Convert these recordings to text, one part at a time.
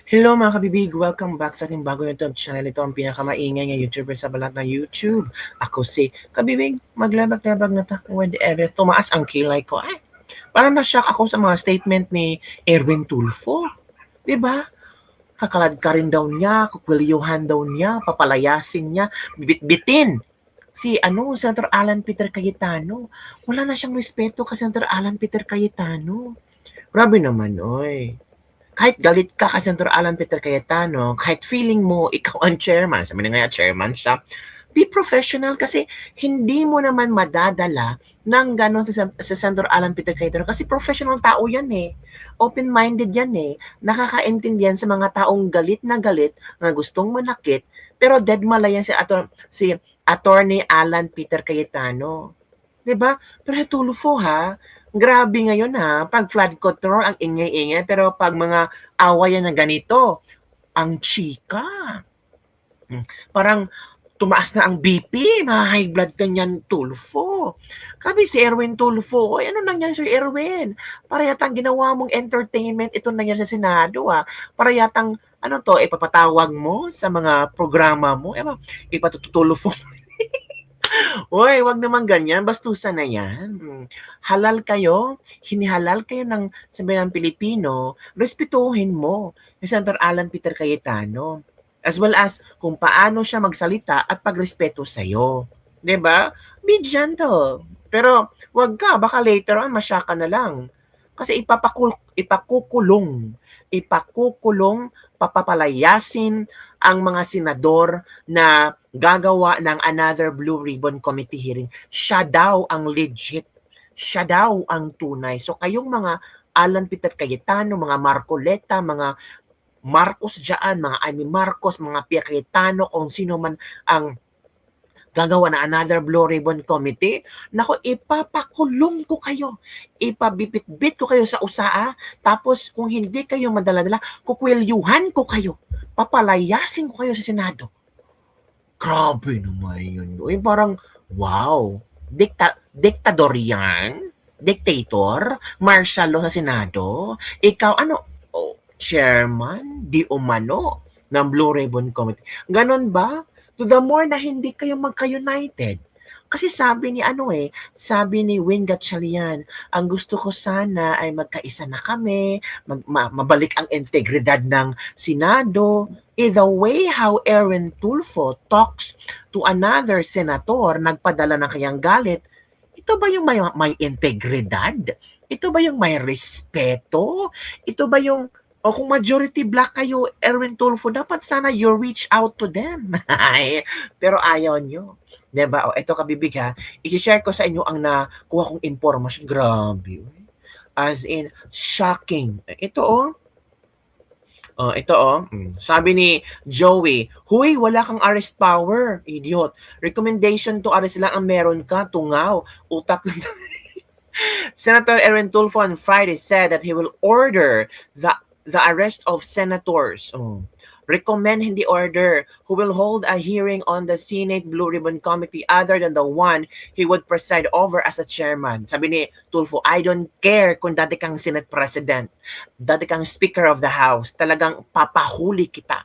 Hello mga kabibig! Welcome back sa ating bagong YouTube channel. Ito ang pinakamaingay na YouTuber sa balat ng YouTube. Ako si Kabibig. Maglabag-labag na ta whenever tumaas ang kilay ko. Ay, parang na-shock ako sa mga statement ni Erwin Tulfo. 'Di ba? Kakalad ka rin daw niya, kukwilyohan daw niya, papalayasin niya, bibit-bitin. Senator Alan Peter Cayetano. Wala na siyang respeto kay Senator Alan Peter Cayetano. Grabe naman, oy. Kahit galit ka kay Senator Alan Peter Cayetano, kahit feeling mo ikaw ang chairman, sabi na nga chairman siya, be professional kasi hindi mo naman madadala ng gano'n sa Senator Alan Peter Cayetano kasi professional tao yan eh. Open-minded yan eh. Nakakaintindihan sa mga taong galit na gustong manakit, pero dead malayan si Attorney Alan Peter Cayetano. 'Di ba? Pero Tulfo ha, grabe ngayon ha, pag flood control ang ingay-ingay pero pag mga awayan na ganito, ang chika. Parang tumaas na ang BP, na high blood kanyan Tulfo. Grabe si Erwin Tulfo. Ay, ano nangyari si Erwin? Para yatang ginawa mong entertainment ito nangyari sa Senado ah. Para yatang ano to, ipapatawag mo sa mga programa mo, ipatutulfo. Uy, wag naman ganyan, bastusan na yan. Halal kayo, hinihalal kayo ng sambayanang Pilipino, respetuhin mo ni Senator Alan Peter Cayetano. As well as kung paano siya magsalita at pagrespeto sa'yo. 'Di ba? Be gentle. Pero wag ka, baka later on masyaka na lang. Kasi ipakukulong, papapalayasin ang mga senador na gagawa ng another Blue Ribbon Committee hearing. Siya daw ang legit. Siya daw ang tunay. So kayong mga Alan Peter Cayetano, mga Marcoleta, mga Marcos dyan, mga Amy Marcos, mga Pia Cayetano, kung sino man ang gagawa na another Blue Ribbon Committee, nako, ipapakulong ko kayo. Ipabibit-bit ko kayo sa usaa. Tapos, kung hindi kayo madala-dala, kukwilyuhan ko kayo. Papalayasin ko kayo sa Senado. Grabe naman yun. Uy, parang, wow. Diktador yan? Dictator? Martial law sa Senado? Ikaw, chairman? Di umano ng Blue Ribbon Committee. Ganon ba? To the more na hindi kayo magka-united. Kasi sabi ni Win Gatchalian, ang gusto ko sana ay magkaisa na kami, mabalik ang integridad ng Senado. The way how Erwin Tulfo talks to another senator, nagpadala ng kanyang galit, ito ba yung may integridad? Ito ba yung may respeto? Ito ba yung o kung majority black kayo, Erwin Tulfo, dapat sana you reach out to them. Pero ayaw nyo. Diba? O, ito kabibig ha. I-share ko sa inyo ang nakuha kong impormasyon. Grabe. As in, shocking. Sabi ni Joey, huy, wala kang arrest power. Idiot. Recommendation to arrest lang ang meron ka. Tungaw. Utak lang. Senator Erwin Tulfo on Friday said that he will order the arrest of senators. Recommend hindi order who will hold a hearing on the Senate Blue Ribbon Committee other than the one he would preside over as a chairman. Sabi ni Tulfo, I don't care kung dati kang Senate President, dati kang Speaker of the House, talagang papahuli kita.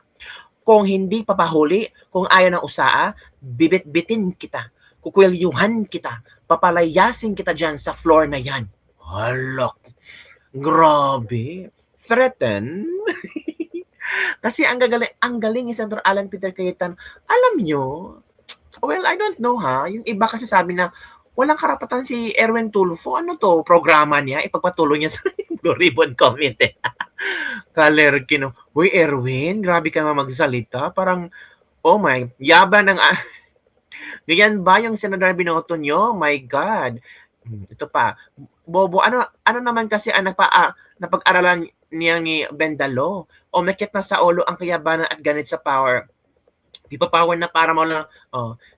Kung hindi papahuli, kung ayaw ng usaa, bibit-bitin kita, kukwilyuhan kita, papalayasin kita dyan sa floor na yan. Halak, grabe. Threaten? Kasi ang galing ni Senator Alan Peter Cayetano. Alam nyo, well, I don't know ha, yung iba kasi sabi na walang karapatan si Erwin Tulfo. Ano to, programa niya, ipagpatuloy niya sa Blue Ribbon Committee. Kalerkino. Uy, Erwin, grabe ka nga magsalita. Parang, oh my, yaba ng... Ganyan ba yung senador binoto nyo? My God. Ito pa. Bobo, ano naman kasi ang napag-aralan niya ni Bendalo? Umikit na sa ulo ang kayabanan at ganit sa power. Di pa power na para mo lang.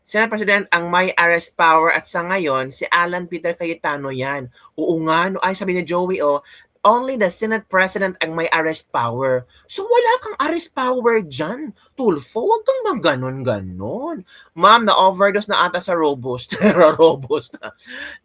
Senate President ang may arrest power at sa ngayon, si Alan Peter Cayetano yan. Oo nga, no, ay sabi ni Joey, only the Senate President ang may arrest power. So wala kang arrest power dyan. Tulfo, huwag kang maganon-ganon. Ma'am, na-overdose na ata sa Robust. Robust.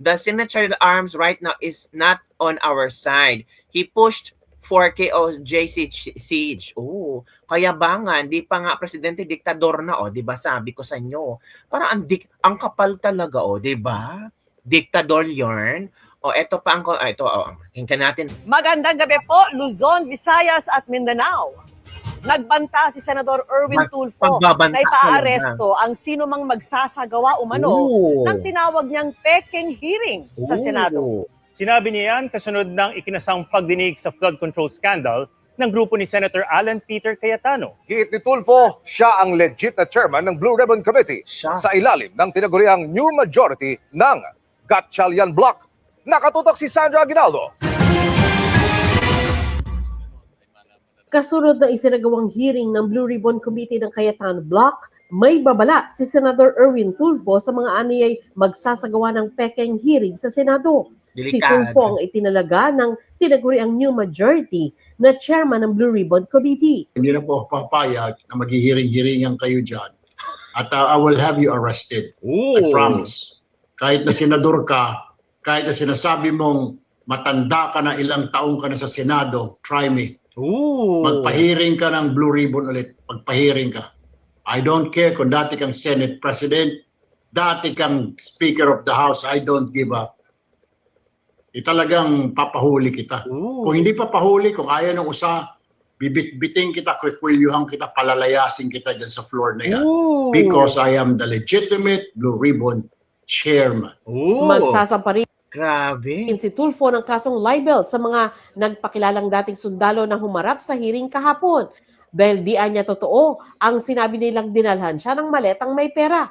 The Senate Chartered Arms right now is not on our side. He pushed 4K of JC Siege. Oh, Senado. Kayabangan, di pa nga presidente, diktador na, di ba sabi ko sa inyo. Parang ang kapal talaga, di ba? Diktador yarn. Eto pa ito, hinggan natin. Magandang gabi po, Luzon, Visayas at Mindanao. Nagbanta si Senador Erwin Tulfo na ipaaresto ang sino mang magsasagawa umano ng tinawag niyang peking hearing sa Senado. Sinabi niya yan kasunod ng ikinasang pagdinig sa flood control scandal ng grupo ni Senator Alan Peter Cayetano. Giit ni Tulfo, siya ang legit na chairman ng Blue Ribbon Committee sa ilalim ng tinaguriang new majority ng Gatchalian Bloc. Nakatutok si Sandra Aguinaldo. Kasunod na isinagawang hearing ng Blue Ribbon Committee ng Cayetano Bloc, may babala si Senator Erwin Tulfo sa mga aniyay magsasagawa ng peking hearing sa Senado. Delikado. Si Tulfo ang itinalaga ng tinaguriang new majority na chairman ng Blue Ribbon Committee. Hindi na po ako papayag na maghihiring-hiringan kayo dyan. At I will have you arrested. I promise. Kahit na senador ka, kahit na sinasabi mong matanda ka na, ilang taong ka na sa Senado, try me. Magpahiring ka ng Blue Ribbon ulit. Magpahiring ka. I don't care kung dati kang Senate President, dati kang Speaker of the House, I don't give up. Talagang papahuli kita. Kung hindi papahuli, kung ayaw ng bibit-biting kita, kwikwelyuhan kita, palalayasin kita dyan sa floor na yan. Because I am the legitimate Blue Ribbon Chairman. Magsasampa rin Grabe. si Tulfo ng kasong libel sa mga nagpakilalang dating sundalo na humarap sa hearing kahapon. Dahil di niya totoo ang sinabi nilang dinalhan siya ng maletang may pera.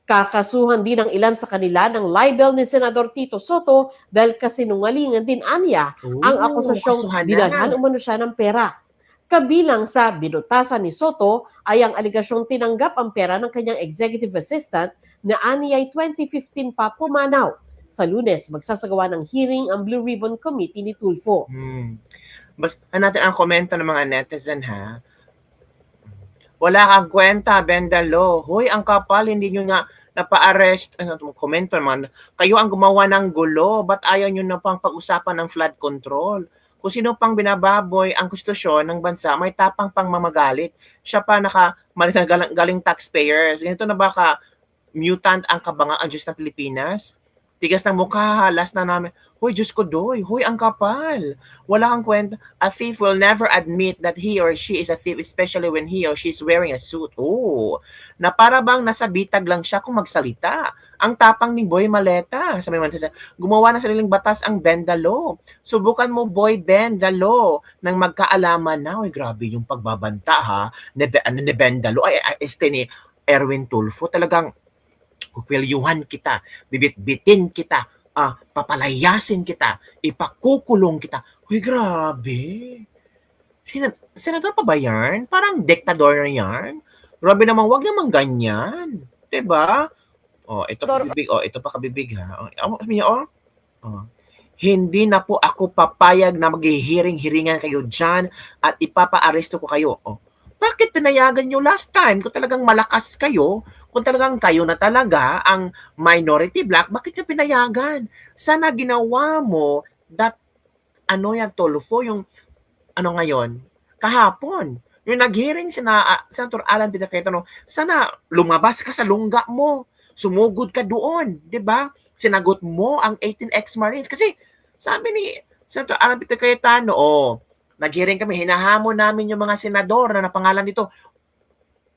Kakasuhan din ng ilan sa kanila ng libel ni Senador Tito Soto dahil kasinungalingan din anya ang akusasyong dinalhan umano siya ng pera. Kabilang sa binutasan ni Soto ay ang aligasyong tinanggap ang pera ng kanyang executive assistant na aniyay 2015 pa pumanaw. Sa Lunes, magsasagawa ng hearing ang Blue Ribbon Committee ni Tulfo. Basta natin ang komento ng mga netizen, ha? Wala kang kwenta, Bendalo. Hoy, ang kapal, hindi nyo nga napa-arrest. Komento naman. Kayo ang gumawa ng gulo. Ba't ayaw nyo na pang pag-usapan ng flood control? Kung sino pang binababoy ang konstitusyon ng bansa, may tapang pang mamagalit. Siya pa galing taxpayers. Ganito na baka mutant ang kabangaan Diyos ng Pilipinas? Tigas ng mukha, halas na namin. Hoy, Diyos ko doy. Hoy, ang kapal. Wala kang kwenta. A thief will never admit that he or she is a thief, especially when he or she is wearing a suit. Na para bang nasa bitag lang siya kung magsalita. Ang tapang ni Boy Maleta. Sabi naman, gumawa ng sariling batas ang Bendalo. Subukan mo, Boy Bendalo, nang magkaalaman na. Uy, grabe yung pagbabanta, ha? Ni Bendalo. Ni Erwin Tulfo. Talagang kukwelyuhan kita, bibit-bitin kita, papalayasin kita, ipakukulong kita. Uy, grabe. Senador pa ba yan? Parang diktador na yan. Grabe naman, wag naman ganyan. Diba? Ito pa kabibig. Ito pa kabibig, ha? Hindi na po ako papayag na maghihiring-hiringan kayo dyan at ipapa-aresto ko kayo. Bakit pinayagan nyo last time? Kung talagang malakas kayo, kung talagang kayo na talaga ang minority black, bakit nyo pinayagan? Sana ginawa mo that, Tulfo, yung, ngayon, kahapon, yung nag-hearing Senator Alan Peter Cayetano, sana lumabas ka sa lungga mo, sumugod ka doon, di ba? Sinagot mo ang 18 ex-Marines. Kasi, sabi ni Senator Alan Peter Cayetano, nag-hearing kami, hinahamon namin yung mga senador na napangalan dito,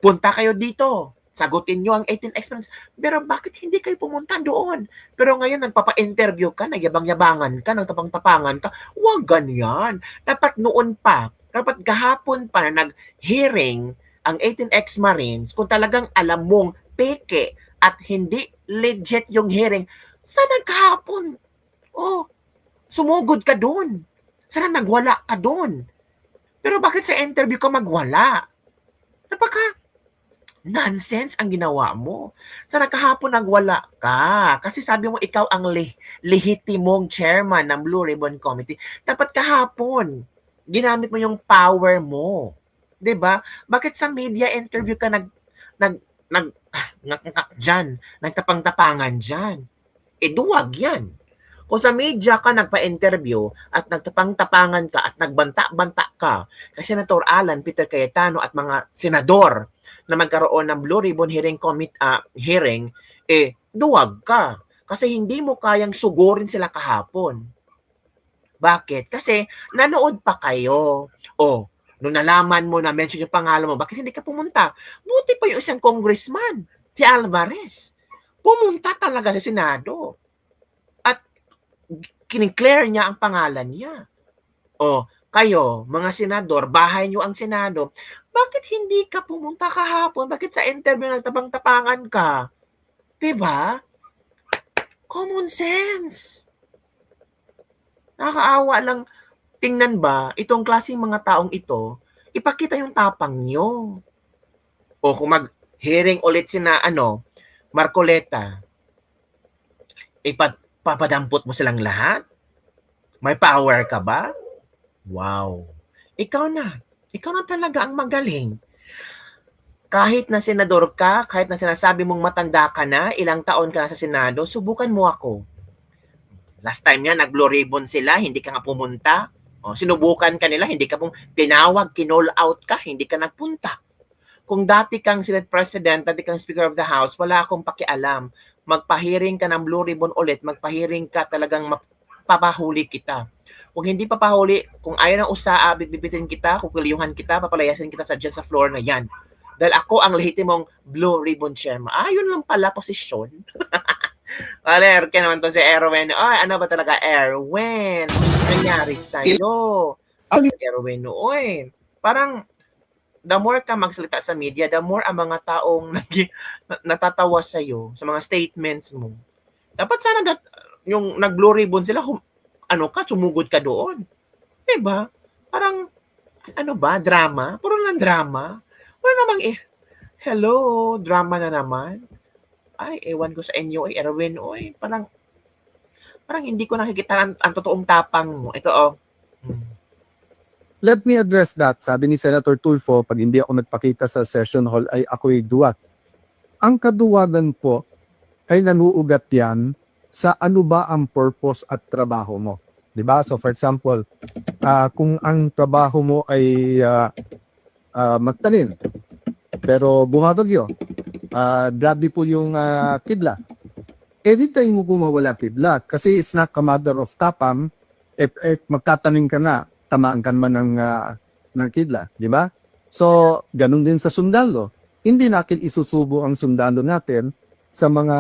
punta kayo dito, sagutin nyo ang 18 experts. Pero bakit hindi kayo pumunta doon? Pero ngayon, nagpapa-interview ka, nagyabang-yabangan ka, nagtapang-tapangan ka. Huwag ganyan. Dapat noon pa, dapat gahapon pa na nag-hearing ang 18 ex-Marines, kung talagang alam mong peke at hindi legit yung hearing, sana kahapon, sumugod ka doon. Sana nagwala ka doon. Pero bakit sa interview ka magwala? Nonsense ang ginawa mo. Sana kahapon nagwala ka. Kasi sabi mo ikaw ang lehitimong chairman ng Blue Ribbon Committee. Dapat kahapon, ginamit mo yung power mo. 'Di ba? Bakit sa media interview ka nagtapang-tapangan dyan? Duwag yan. Kung sa media ka nagpa-interview at nagtapang-tapangan ka at nagbanta-banta ka kay Senator Alan Peter Cayetano at mga senador na magkaroon ng Blue Ribbon hearing, duwag ka. Kasi hindi mo kayang sugurin sila kahapon. Bakit? Kasi nanood pa kayo. Nung nalaman mo na mention yung pangalan mo, bakit hindi ka pumunta? Buti pa yung isang congressman, si Alvarez. Pumunta talaga sa Senado. At kiniclear niya ang pangalan niya. Kayo, mga senador, bahay niyo ang Senado, bakit hindi ka pumunta kahapon? Bakit sa interview nagtabang-tapangan ka? Diba? Common sense. Nakakaawa lang. Tingnan ba, itong klaseng mga taong ito, ipakita yung tapang nyo. Kung mag-hearing ulit sina, Marcoleta, papadampot mo silang lahat? May power ka ba? Wow. Ikaw na talaga ang magaling. Kahit na senador ka, kahit na sinasabi mong matanda ka na, ilang taon ka na sa Senado, subukan mo ako. Last time nga, nag-Blue Ribbon sila, hindi ka nga pumunta. Sinubukan ka nila, hindi ka tinawag, kinall out ka, hindi ka nagpunta. Kung dati kang Senate President, dati kang Speaker of the House, wala akong pakialam. Magpahiring ka ng Blue Ribbon ulit, magpahiring ka, talagang papahuli kita. Kung hindi papahuli, kung ayaw ng bibitin kita, kukulyuhan kita, papalayasin kita sa floor na yan. Dahil ako ang lehitimong Blue Ribbon Chairman. Yun lang pala, posisyon. Valer, kaya naman to si Erwin. Ano ba talaga, Erwin? Nangyari sa'yo. Erwin, parang, the more ka magsalita sa media, the more ang mga taong natatawa sa'yo, sa mga statements mo. Dapat sana yung nag-Blue Ribbon sila, sumugod ka doon. Diba? Parang, drama? Puro lang drama. Wala namang hello, drama na naman. Ewan ko sa inyo, Erwin, parang hindi ko nakikita ang totoong tapang mo. Ito, Let me address that. Sabi ni Senator Tulfo, pag hindi ako nagpakita sa session hall ay ako'y duwag. Ang kaduwagan po ay nanuugat yan sa ano ba ang purpose at trabaho mo. Diba? So for example, kung ang trabaho mo ay magtanim, pero bumabagyo, grabe po yung kidlat. Anytime mo mawala kidlat, kasi it's not a matter of tapam, magtatanim ka na, tamaan ka naman ng kidlat, di ba? So, ganun din sa sundalo. Hindi natin isusubo ang sundalo natin sa mga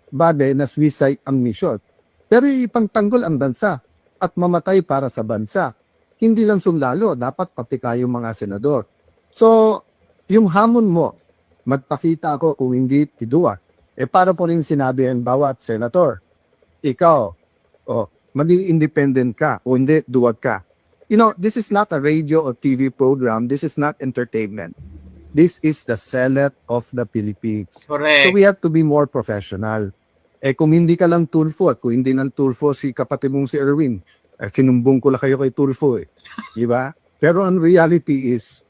bagay na suicide ang mission. Pero ipangtanggol ang bansa at mamatay para sa bansa. Hindi lang sundalo, dapat pati kayong mga senador. So, yung hamon mo, magpakita ako kung hindi tiduwa. Para po rin sinabi ang bawat senator, ikaw, maging independent ka o hindi, duwag ka. This is not a radio or TV program. This is not entertainment. This is the Senate of the Philippines. Correct. So we have to be more professional. Kung hindi ka lang Tulfo at kung hindi lang Tulfo si kapatid mong si Erwin, sinumbong ko lang kayo kay Tulfo Diba? Pero ang reality is,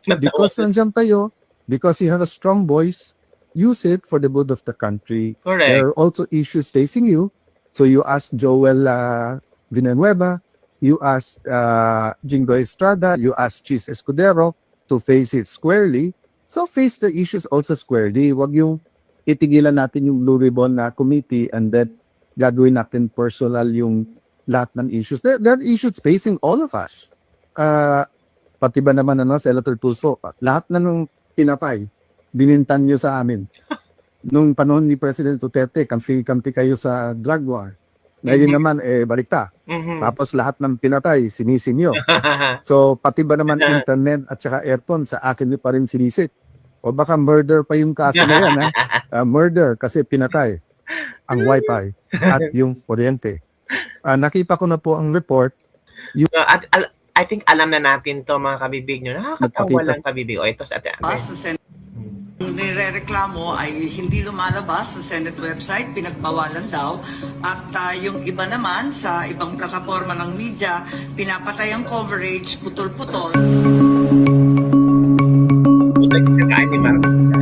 because nandiyan tayo, because you have a strong voice, use it for the good of the country. Correct. There are also issues facing you. So you ask Joel Villanueva, you ask Jingo Estrada, you ask Chis Escudero to face it squarely. So face the issues also squarely. Wag yung itigilan natin yung Blue Ribbon na committee and then gagawin natin personal yung lahat ng issues. There are issues facing all of us. Pati ba naman Senator Tulfo, lahat na nung pinapay, binintan nyo sa amin. Nung panahon ni President Duterte, kampi kayo sa drug war. Ngayon naman, balikta. Tapos lahat ng pinatay, sinisin nyo. So, pati ba naman internet at saka aircon, sa akin nyo pa rin sinisit. O baka murder pa yung kaso na yan, murder kasi pinatay ang wifi at yung kuryente. Nakita ko na po ang report. I think alam na natin to mga kabibig nyo. Nakakatawa lang kabibig. Ito sa atin. Nirereklamo ay hindi lumalabas sa Senate website, pinagbawalan daw. At yung iba naman sa ibang plataforma ng media, pinapatay ang coverage, putol-putol. Nagsakaan ni Marisa.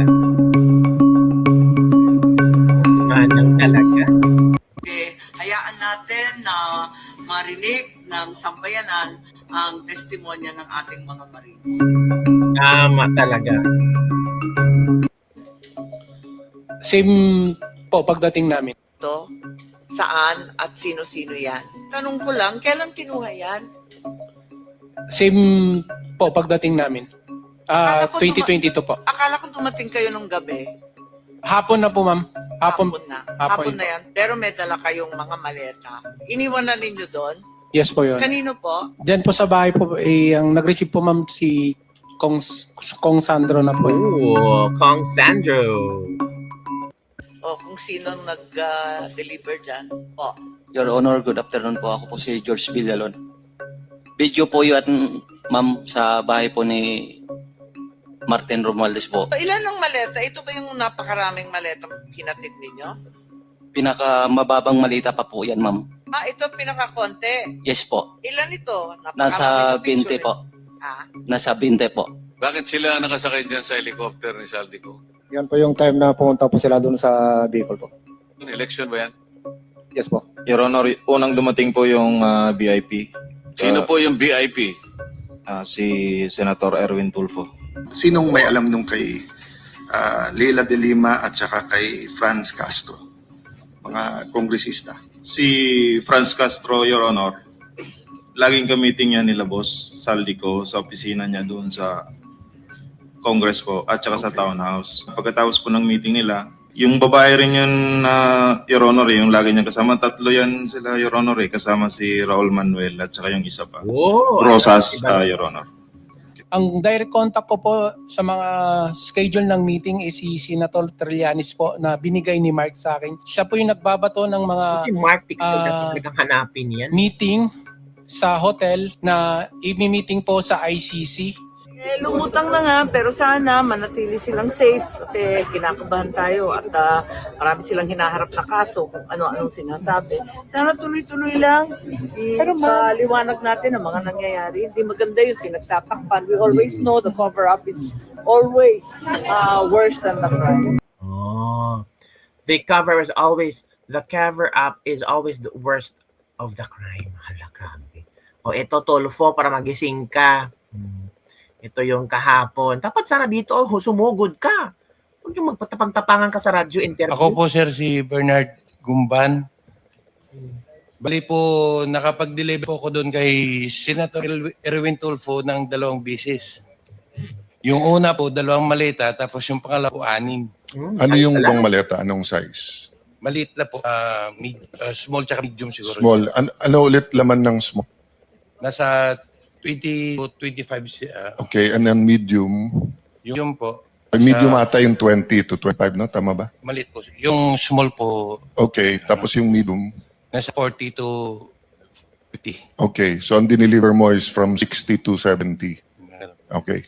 Manang talaga. Hayaan natin sampayanan ang testimonya ng ating mga Marines. Tama talaga. Same po pagdating namin. Ito, saan at sino-sino yan? Tanong ko lang, kailan kinuha yan? Same po pagdating namin. Akala ko 2022 po. Akala ko dumating kayo nung gabi. Hapon na po, ma'am. Hapon. Hapon na yan. Pero may dala kayong mga maleta. Iniwan na ninyo doon? Yes po yun. Kanino po? Diyan po sa bahay po, ang nag-receive po, ma'am, si Kong Sandro na po. Oh, Kong Sandro. O kung sino nag-deliver dyan? Po. Your Honor, good afternoon po. Ako po si George Villalon. Video po yun, ma'am, sa bahay po ni Martin Romualdez po. Ilan ang maleta? Ito ba yung napakaraming maleta hinatid ninyo? Pinakamababang malita pa po yan, ma'am. Ito pinakakonte. Yes po. Ilan ito? Nasa Napakarami ng 20 picture po. Ah? Nasa 20 po. Bakit sila nakasakay dyan sa helicopter ni Saldico? Yan po yung time na pumunta po sila doon sa Bicol po. Election ba yan? Yes po. Your Honor, unang dumating po yung VIP. Sino po yung VIP? Si Senator Erwin Tulfo. Sinong may alam nung kay Leila de Lima at saka kay Franz Castro? Mga kongresista. Si Franz Castro, Your Honor, laging ka-meeting niya nila Boss Saldico sa opisina niya doon sa Congress po at saka sa Townhouse. Pagkatapos po ng meeting nila, yung babae rin yun na Your Honor, yung lagi niya kasama. Tatlo yan sila, Your Honor, kasama si Raul Manuel at saka yung isa pa. Oh, Rosas, Your Honor. Ang direct contact ko po sa mga schedule ng meeting is si Senator Trillanes po na binigay ni Mark sa akin. Siya po yung nagbabato ng mga si Mark talagang hanapin yan. meeting sa hotel na i-meeting po sa ICC. Lumutang na nga, pero sana manatili silang safe kasi kinakabahan tayo at marami silang hinaharap na kaso kung ano-anong sinasabi. Sana tuloy-tuloy lang. Pero liwanag natin ang mga nangyayari. Hindi maganda yung pinagtatakpan. We always know the cover-up is always worse than the crime. Oh. The cover-up is always the worst of the crime. Hala, grabe. O, ito, Tulfo, para magising ka. Ito yung kahapon. Dapat sana dito, sumugod ka. Huwag yung magpatapang-tapangan ka sa radyo interview. Ako po, sir, si Bernard Gumban. Bali po, nakapag-deliver po ako doon kay Senator Erwin Tulfo ng 2 bisis. Yung una po, 2 maleta, tapos yung pangalawa po, 6. Ano yung ibang maleta? Anong size? Maliit na po, small tsaka medium siguro. Small. Ano ulit laman ng small? Nasa 20 to 25. Okay, and then medium? Yung po. Medium ata yung 20 to 25, no? Tama ba? Maliit po. Yung small po. Okay, tapos yung medium? Nasa 40 to 50. Okay, so ang dineliver mo is from 60 to 70. Okay.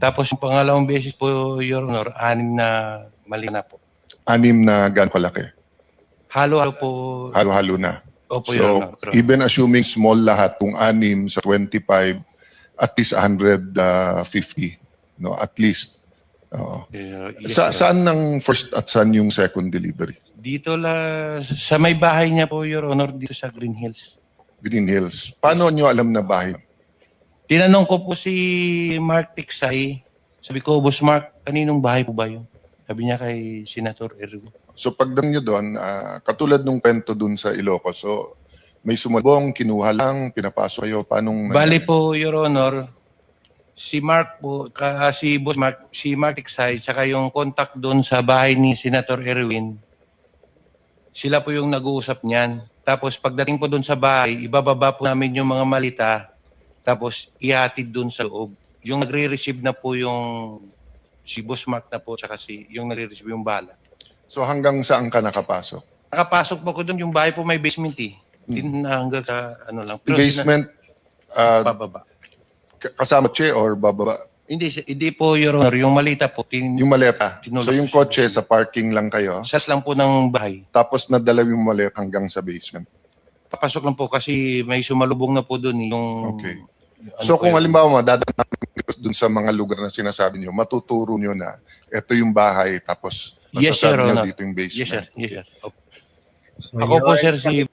Tapos yung pangalawang beses po, Your Honor, 6 na mali na po. 6 na gano'ng kalaki? Halo-halo po. Halo-halo na. Opo, So, Your Honor. even assuming small lahat, kung 6 sa 25, at least 150, no? At least. Yes, Saan ng first at saan yung second delivery? dito sa may bahay niya po, Your Honor, dito sa Green Hills. Green Hills. Paano nyo alam na bahay? Tinanong ko po si Mark Tiksay. Sabi ko, Boss Mark, kaninong bahay po ba yun? Sabi niya kay Senator Erwin. So pagdating nyo doon, katulad nung kwento doon sa Ilocos, so may sumalbong, kinuha lang, pinapasok kayo, paanong... Bali po, Your Honor, si Mark po, si Boss Mark, si Mark Tiksay, tsaka yung contact doon sa bahay ni Senator Erwin, sila po yung nag-uusap niyan. Tapos pagdating po doon sa bahay, ibababa po namin yung mga malita, tapos ihatid doon sa loob. Yung nagre-receive na po yung si Boss Mark na po, tsaka yung nagre-receive yung bala. So hanggang saan ka nakapasok? Nakapasok po ko doon, yung bahay po may basement eh. Hanggang sa ano lang. Pero Basement, bababa. kasama che or bababa? Hindi po, Your Honor. Yung malita po. Yung maleta. So yung kotse sa parking lang kayo, Sas lang po ng bahay. tapos nadala yung maleta hanggang sa basement. Papasok lang po kasi may sumalubong na po doon yung... Okay. ano So po kung yun. halimbawa madadaan dun sa mga lugar na sinasabi nyo, matuturo nyo na ito yung bahay tapos Yes, masasabi Your nyo Honor. dito yung basement. Yes, sir. Yes, sir. So, Ako po, yun, sir, si...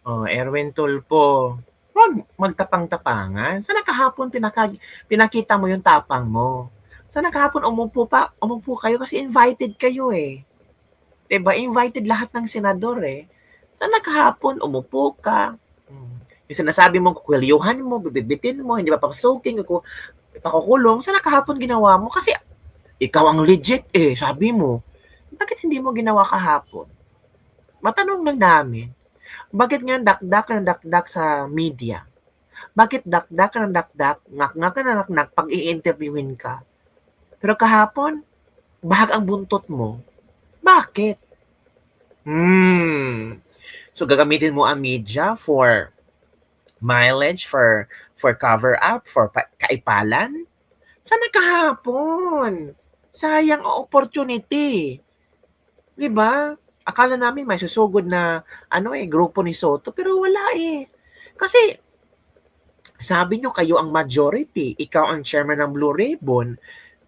Erwin Tulfo. Oh, Huwag magtapang-tapangan. Sana kahapon pinakita mo yung tapang mo. Sana kahapon umupo kayo kasi invited kayo eh. 'Di ba? Invited lahat ng senador eh. Sana kahapon umupo ka. Yung sinasabi mo, kukwelyuhan mo, bibitin mo, hindi ba papasukin, pakukulong, sana kahapon ginawa mo kasi ikaw ang legit eh, sabi mo. Bakit hindi mo ginawa kahapon? Matanong lang namin. Bakit nga dakdak ng dakdak sa media? Bakit dakdak ng dakdak, ngak-ngak na ngak-ngak pag i-interviewin ka? Pero kahapon, bahag ang buntot mo. Bakit? So gagamitin mo ang media for mileage, for cover up, for kaipalan? Sana kahapon. Sayang ang opportunity. 'Di ba? Akala namin may susugod na grupo ni Soto pero wala eh. Kasi sabi nyo kayo ang majority, ikaw ang chairman ng Blue Ribbon.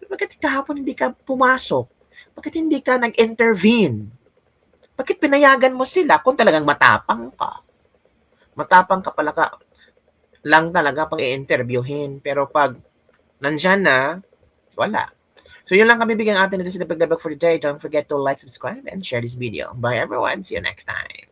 Bakit kahapon hindi ka pumasok? Bakit hindi ka nag-intervene? Bakit pinayagan mo sila kung talagang matapang ka? Matapang ka pala lang talaga pag i-interviewin. Pero pag nandyan na, wala. So yun lang kami bigyan atin na sa pagdabag for today. Don't forget to like, subscribe, and share this video. Bye everyone. See you next time.